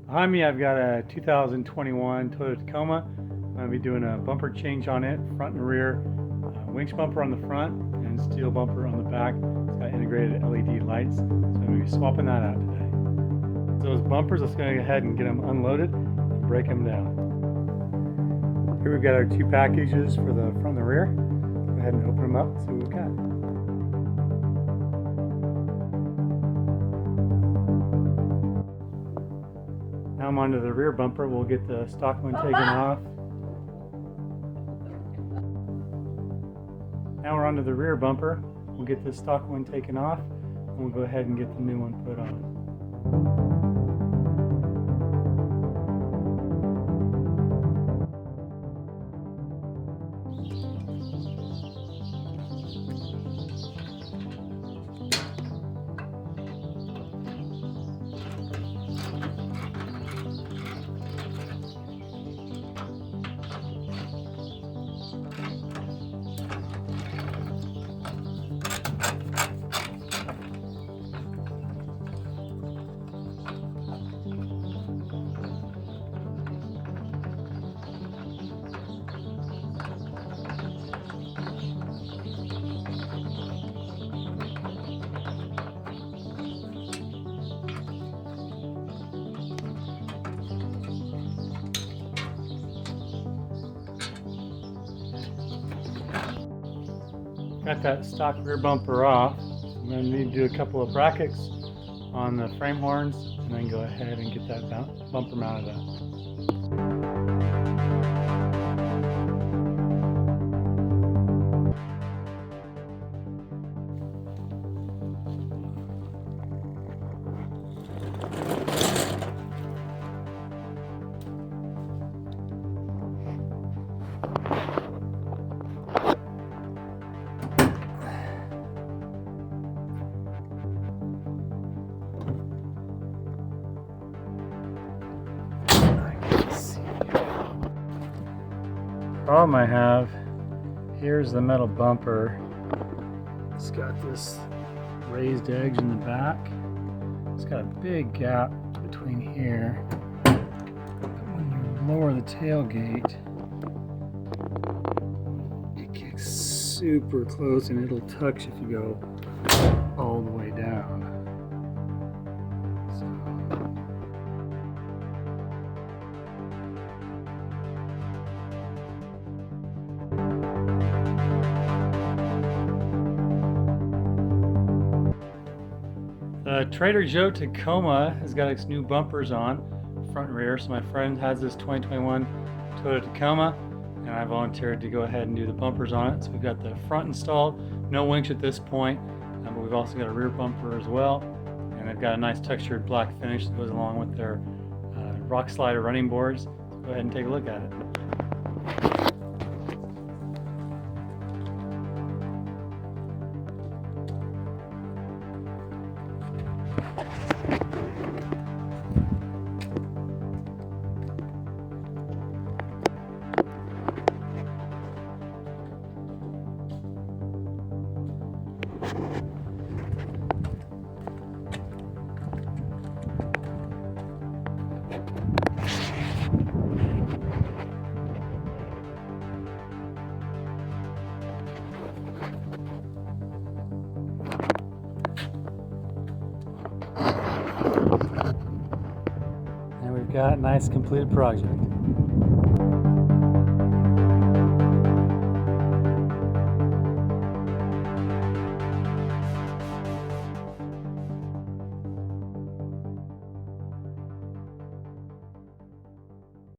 Behind me I've got a 2021 Toyota Tacoma. I'm going to be doing a bumper change on it, front and rear, winch bumper on the front and steel bumper on the back. It's got integrated LED lights, so I'm going to be swapping that out today. So those bumpers, let's go ahead and get them unloaded and break them down. Here we've got our two packages for the front and the rear. Go ahead and open them up and see what we've got. Now I'm onto the rear bumper. We'll get the stock one taken off. Now we're onto the rear bumper. We'll get the stock one taken off and we'll go ahead and get the new one put on. Got that stock rear bumper off. I'm going to need to do a couple of brackets on the frame horns and then go ahead and get that bumper mounted up. Problem I have, here's the metal bumper. It's got this raised edge in the back. It's got a big gap between here. But when you lower the tailgate, it gets super close and it'll touch if you go all the way down. Trader Joe Tacoma has got its new bumpers on, front and rear. So my friend has this 2021 Toyota Tacoma, and I volunteered to go ahead and do the bumpers on it. So we've got the front installed, no winch at this point, but we've also got a rear bumper as well. And they've got a nice textured black finish that goes along with their rock slider running boards. So go ahead and take a look at it. And we've got a nice completed project.